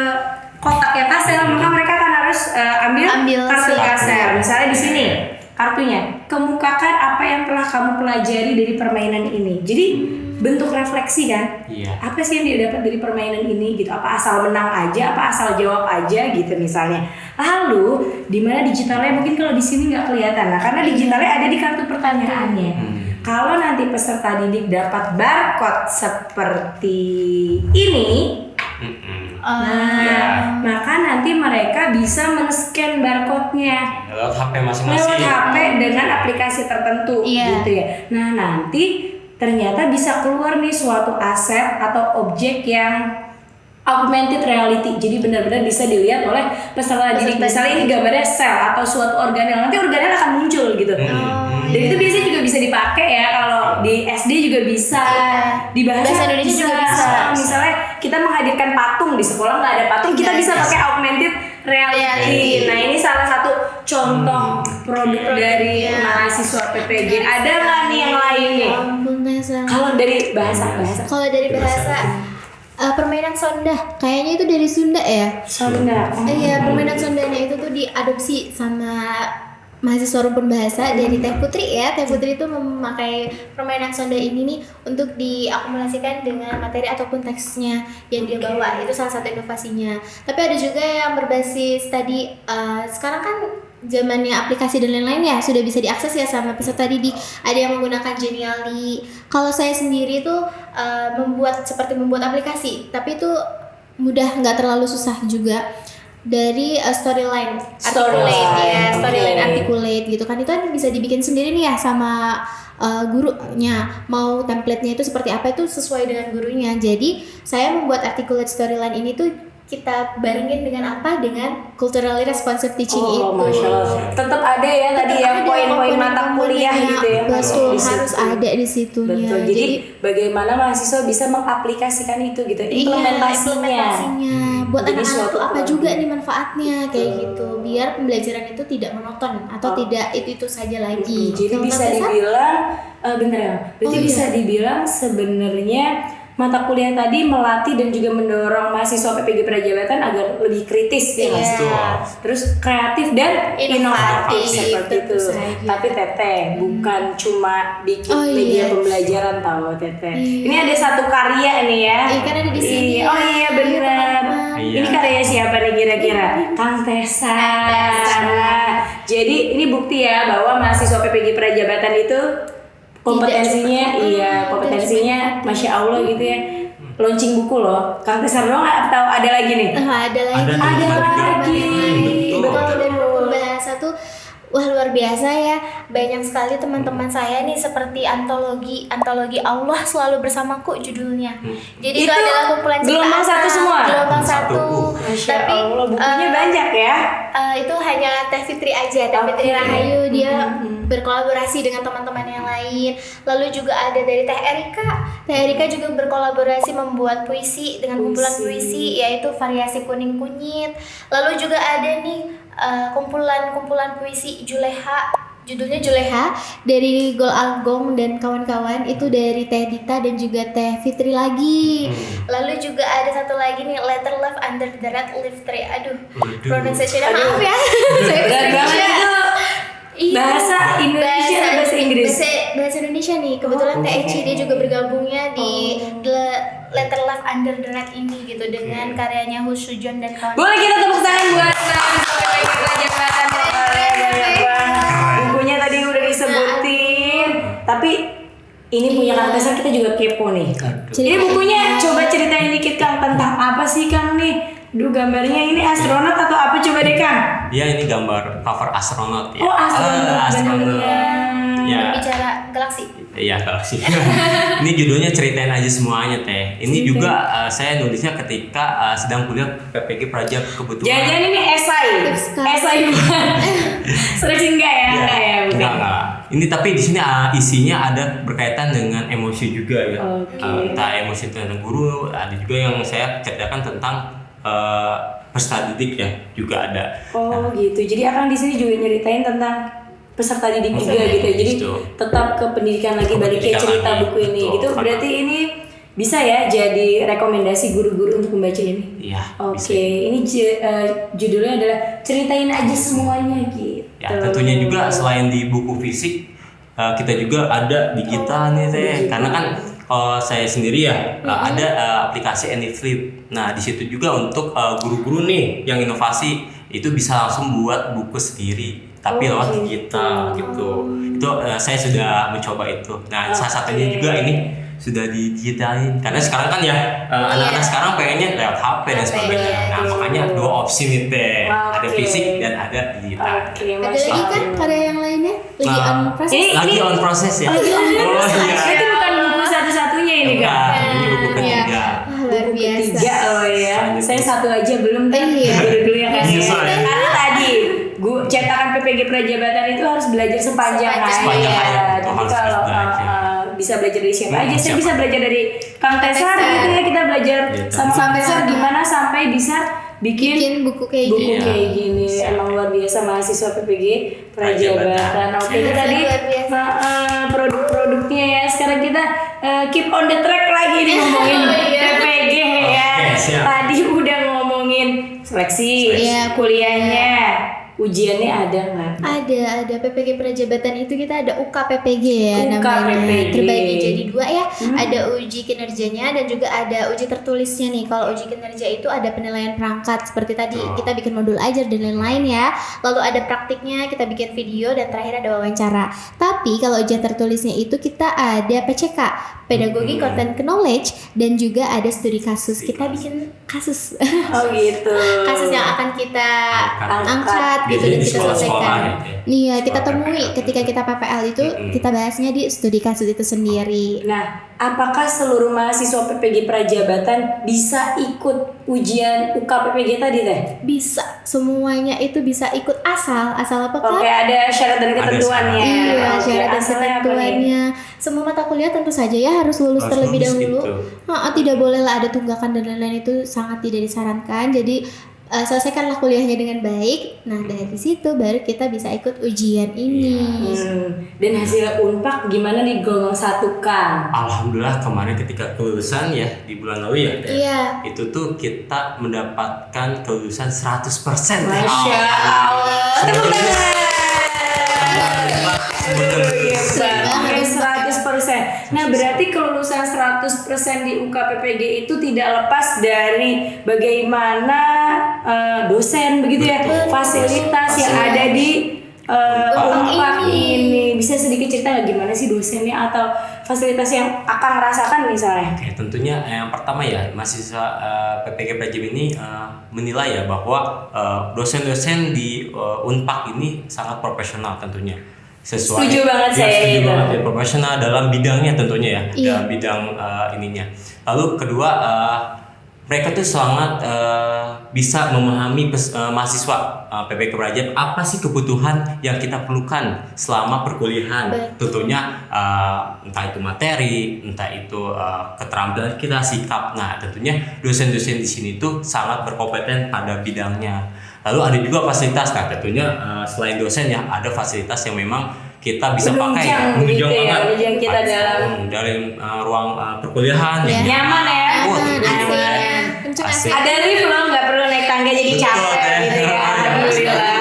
kotak yang Kasel, maka mereka akan harus ambil kartu si Kasel. Misalnya di sini kartunya, kemukakan apa yang telah kamu pelajari dari permainan ini. Jadi bentuk refleksi kan, Iya. apa sih yang dia dapat dari permainan ini gitu, apa asal menang aja, apa asal jawab aja gitu misalnya. Lalu di mana digitalnya mungkin kalau di sini nggak kelihatan, nah karena digitalnya ada di kartu pertanyaannya. Kalau nanti peserta didik dapat barcode seperti ini, nah maka nanti mereka bisa men-scan barcode-nya Lewat HP masing-masing. lewat HP dengan aplikasi tertentu gitu ya. Nah nanti ternyata bisa keluar nih suatu aset atau objek yang augmented reality. Jadi benar-benar bisa dilihat oleh peserta didik. Misalnya ini gambarnya sel atau suatu organel. Nanti organel akan muncul gitu. Dan itu biasanya juga bisa dipakai ya kalau di SD juga bisa, di bahasa Indonesia juga bisa. Misalnya kita menghadirkan patung di sekolah nggak ada patung, kita bisa pakai augmented reality. Nah ini salah satu contoh produk dari mahasiswa PPG. Ada nggak nih yang lain nih? Ampun, Tessa. Kalau dari bahasa Kalau dari bahasa permainan Sonda, kayaknya itu dari Sunda ya. Sunda. Iya, permainan Sondanya itu tuh diadopsi sama mahasiswa rumpun bahasa dari Teh Putri ya. Teh Putri itu memakai permainan Sonda ini nih untuk diakumulasikan dengan materi ataupun teksnya yang dia bawa. Itu salah satu inovasinya. Tapi ada juga yang berbasis tadi sekarang kan zamannya aplikasi dan lain-lain ya sudah bisa diakses ya sama peserta didik. Ada yang menggunakan Genially. Kalau saya sendiri tuh membuat aplikasi, tapi itu mudah, nggak terlalu susah juga. Dari storyline articulate gitu kan, itu kan bisa dibikin sendiri nih ya sama gurunya. Mau template-nya itu seperti apa itu sesuai dengan gurunya. Jadi saya membuat articulate storyline ini tuh kita barengin dengan apa? Dengan culturally responsive teaching itu. Masya Allah. Tetap ada ya tadi Tetap yang ada poin-poin mata kuliah komponennya. gitu ya. Betul, di situ. harus ada di situnya. Betul. Jadi bagaimana mahasiswa bisa mengaplikasikan itu gitu, implementasinya. Buat Jadi anak-anak suatu tuh apa program. juga nih manfaatnya kayak gitu. Biar pembelajaran itu tidak monoton atau tidak itu saja lagi. Jadi Kalau bisa Tessa? dibilang bener ya. Berarti Oh, iya. bisa dibilang sebenarnya mata kuliah tadi melatih dan juga mendorong mahasiswa PPG Prajabatan agar lebih kritis ya, Mas. Terus kreatif dan inovatif seperti itu. tentu saja. Tapi Teteh bukan cuma bikin Oh, media iya. pembelajaran tahu Teteh. Iya. Ini ada satu karya nih ya. Iya, kan ada di sini. Oh iya benar. Iya. Ini karya siapa nih kira-kira? Kang Tessa. Jadi ini bukti ya bahwa mahasiswa PPG Prajabatan itu kompetensinya, kompetensinya Masya Allah gitu ya. Launching buku loh. Kang Tessa doang atau ada lagi nih? Ada lagi. Ada lagi. Betul, dan buku bahasa tuh wah luar biasa ya. Banyak sekali teman-teman saya nih seperti antologi Allah selalu bersamaku judulnya. Jadi itu Itu adalah kumpulan cerita gelombang anak. satu semua? Gelombang satu. Masya Tapi Allah, bukunya banyak ya. itu hanya Teh Fitri aja, Teh Fitri Rahayu dia berkolaborasi dengan teman-teman yang lain. Lalu juga ada dari Teh Erika. Teh Erika juga berkolaborasi membuat puisi dengan kumpulan puisi yaitu Variasi Kuning Kunyit. Lalu juga ada nih kumpulan puisi Juleha, judulnya Juleha dari Gol Algong dan kawan-kawan, itu dari Teh Dita dan juga Teh Fitri lagi. Lalu juga ada satu lagi nih Letter Love Under the Red Leaf Tree. Aduh, pronunciation-nya maaf ya. Saya Berat banget itu. Iya. Bahasa Indonesia atau bahasa Inggris? Bahasa Indonesia nih. Kebetulan Teh Eci dia juga bergabungnya di Letter Love Under the Red ini gitu dengan karyanya Husujon dan kawan. Boleh kita tepuk tangan buat Prajabatan. Bukunya tadi udah disebutin, tapi ini punya Kang Tessa, kita juga kepo nih. Jadi bukunya coba ceritain dikit Kang tentang apa sih Kang nih? Duh gambarnya ini astronot atau apa coba deh Kang? Iya, ini gambar cover astronot ya. Oh astronot, astronot. Ya. Bicara galaksi. Iya, galaksi. Ini judulnya Ceritain Aja Semuanya Teh. Ini juga saya nulisnya ketika sedang kuliah PPG Praja kebetulan. Jangan-jangan ini esai bukan? Seleksi enggak ya? Enggak ya, bukan. Enggak. Ini tapi di sini isinya ada berkaitan dengan emosi juga ya. Entah emosi tentang guru, ada juga yang saya ceritakan tentang peserta didik ya, juga ada. Oh gitu. Jadi Akang di sini juga nyeritain tentang peserta didik juga gitu. Jadi tetap ke pendidikan lagi, balik ke cerita buku ini. Gitu. Berarti ini bisa ya jadi rekomendasi guru-guru untuk membaca ini. Iya. Oke, ini judulnya adalah Ceritain Aja Semuanya gitu. Ya, tentunya juga selain di buku fisik, kita juga ada digital nih Teh. Karena kan saya sendiri ya ada aplikasi AnyFlip. Nah di situ juga untuk guru-guru nih yang inovasi itu bisa langsung buat buku sendiri, tapi lewat digital gitu. Itu saya sudah mencoba itu. Nah salah satunya juga ini sudah digitalin. Karena sekarang kan ya anak-anak sekarang pengennya lewat HP dan sebagainya. Nah makanya dua opsi nih Teh. Ada fisik dan ada digital. Ada lagi kan karya yang lainnya lagi on process. Lagi on proses ya. Lagi on proses. Iya. Itu bukan buku satu-satunya ini kan? Ini buku ketiga. Luar biasa. Ketiga loh ya. Saya satu aja belum kan? Iya. Dulu ya kan? Iya. Karena tadi cetakan PPG Prajabatan itu harus belajar sepanjang hayat. Jadi Harus kalau belajar. bisa belajar dari siapa aja. Saya siapa? bisa belajar dari Kang Tessa gitu ya. Kita belajar sama Kang Tessa gimana sampai bisa bikin buku kayak buku gini. kayak gini. Emang luar biasa mahasiswa PPG Prajabatan. Oke, itu tadi Luar biasa. produk-produknya ya. Sekarang kita keep on the track lagi nih ngomongin PPG ya. Oke, siap. Tadi udah ngomongin seleksi, Iya. kuliahnya, ujiannya ada nggak? Ada PPG Prajabatan itu kita ada UKPPG ya UK namanya. PPG. Terbagi jadi 2 ya. Ada uji kinerjanya dan juga ada uji tertulisnya nih. Kalau uji kinerja itu ada penilaian perangkat seperti tadi kita bikin modul ajar dan lain-lain ya. Lalu ada praktiknya, kita bikin video dan terakhir ada wawancara. Tapi kalau ujian tertulisnya itu kita ada PCK, Pedagogi Content Knowledge, dan juga ada studi kasus. Kita bikin kasus. Oh gitu. Kasus yang akan kita angkat gitu Biasanya dan di kita sekolah-sekolah selesaikan. gitu ya. Iya, kita Sekolah temui PPL. ketika kita PPL itu kita bahasnya di studi kasus itu sendiri. Nah, apakah seluruh mahasiswa PPG Prajabatan bisa ikut ujian UKPPG tadi teh? Bisa, semuanya itu bisa ikut asal apa kan? Oke, ada syarat dan ketentuannya. Iya, Oke, syarat dan asalnya apa nih? ketentuannya. Semua mata kuliah tentu saja ya harus lulus Harus terlebih lulus dahulu. gitu. Tidak boleh lah ada tunggakan dan lain-lain, itu sangat tidak disarankan. Jadi selesaikanlah kuliahnya dengan baik. Nah, dari situ baru kita bisa ikut ujian ini. Dan hasil Unpak gimana di gelombang 1 Kang? Alhamdulillah kemarin ketika kelulusan ya di bulan lalu ya, Teh. Iya. Itu tuh kita mendapatkan kelulusan 100%. Teh. Masya Allah. Tepuk tangan. Bener-bener 100%. Nah, berarti kelulusan 100% di UKPPG itu tidak lepas dari bagaimana dosen begitu ya, Betul. fasilitas yang ada di Unpak ini. Bisa sedikit cerita nggak gimana sih dosennya atau fasilitas yang Akang rasakan misalnya? Oke, tentunya yang pertama ya mahasiswa PPG Prajab ini menilai ya bahwa dosen-dosen di Unpak ini sangat profesional tentunya. Sesuai. Setuju banget Ya, saya setuju itu. banget ya, profesional dalam bidangnya tentunya ya, Iya. dalam bidang ininya. Lalu kedua mereka tuh sangat bisa memahami mahasiswa PPG Prajab apa sih kebutuhan yang kita perlukan selama perkuliahan. Betul. Tentunya entah itu materi, entah itu keterampilan kita, sikap. Nah, tentunya dosen-dosen di sini tuh sangat berkompeten pada bidangnya. Lalu ada juga fasilitas. Nah, tentunya selain dosen ya ada fasilitas yang memang kita bisa pakai Menunjang gitu ya, menunjang kita dalam dari ruang perkuliahan Iya. nyaman ya. Oh, Aman, tentunya. asik. Kenceng Asik. Ada lift loh, nggak perlu naik tangga jadi Betul, capek Teh. gitu ya. Alhamdulillah.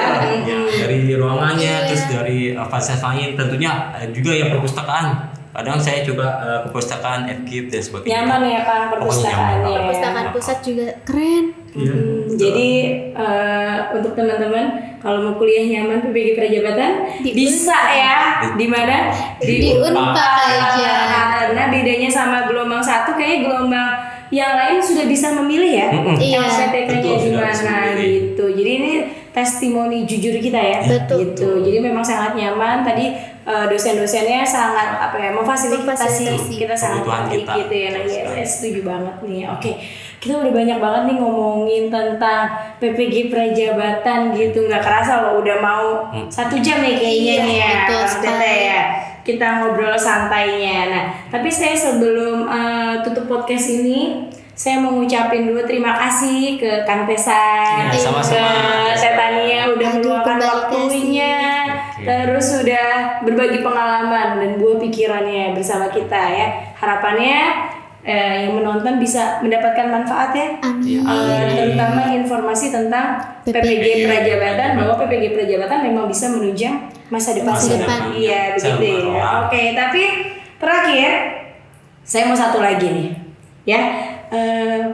Ya, dari ruangannya, terus dari fasilitas lain tentunya juga yang perpustakaan. Kadang saya coba ke perpustakaan, FKIP dan sebagainya. Nyaman ya Kang Pokoknya perpustakaannya. nyaman. Perpustakaan pusat juga keren. Iya. Jadi untuk teman-teman kalau mau kuliah nyaman PPG Prajabatan Di bisa ya. Di mana? Di Unpak aja. Karena bedanya sama gelombang 1 kayaknya gelombang yang lain sudah bisa memilih ya. Iya. LPTK-nya Betul, di sudah bisa mana memilih. gitu. Jadi ini testimoni jujur kita ya. Betul. Gitu. Jadi memang sangat nyaman tadi. Dosen-dosennya sangat apa ya memfasilitasi kita sangat Kebutuhan baik kita. gitu ya. Nah, ya, saya setuju banget nih. Oke, kita udah banyak banget nih ngomongin tentang PPG Prajabatan gitu. Nggak kerasa loh udah mau 1 jam nih kayaknya Iya, nih ya. betul Bang sekali. Teteh ya. Kita ngobrol santainya. Nah, tapi saya sebelum tutup podcast ini saya mau ngucapin dulu terima kasih ke Kang Tesa, Ya, ke sama-sama. Teh Tania udah Aduh, meluangkan kembali waktunya, kasih. terus sudah berbagi pengalaman dan buah pikirannya bersama kita ya. Harapannya yang menonton bisa mendapatkan manfaat ya. Amin. Terutama informasi tentang PPG Prajabatan, bahwa PPG Prajabatan memang bisa menunjang masa depan. Masa depan. Iya begitu ya. Sama. Oke, tapi terakhir saya mau satu lagi nih, ya.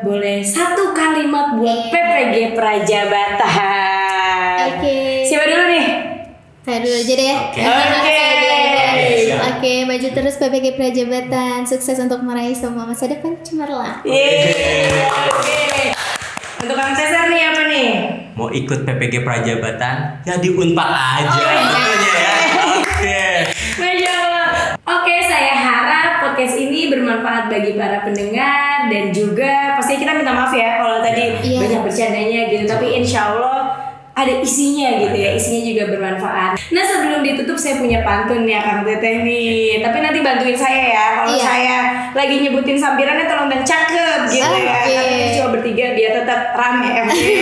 Boleh satu kalimat buat PPG Prajabatan. Oke. Siapa dulu nih? Saya dulu aja deh. Oke. Oke. Oke, maju terus PPG Prajabatan. Sukses untuk meraih semua masa depan cemerlang. Yeay. Oke. Untuk Kang Cesar nih apa nih? Mau ikut PPG Prajabatan ya di Unpak aja. Oh, iya. Tentunya ya. Oke. Masya Allah. Oke, saya harap podcast ini bermanfaat bagi para pendengar dan juga pastinya kita minta maaf ya kalau tadi Iya. banyak bercandanya gitu, tapi insya Allah ada isinya gitu ya, isinya juga bermanfaat. Nah, sebelum ditutup saya punya pantun ya Kang Teteh nih, tapi nanti bantuin saya ya kalau Iya. saya lagi nyebutin sampirannya tolong dan cakep gitu ya, Oke. karena kita cuma bertiga biar tetap rame. Oke.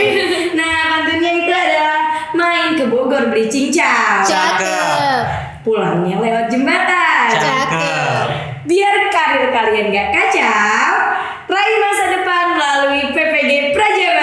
Nah, pantunnya itu adalah main ke Bogor beli cincang, Cakep. pulangnya lewat jembatan. Cakep. Biar karir kalian gak kacau, raih masa depan melalui PPG Prajabatan.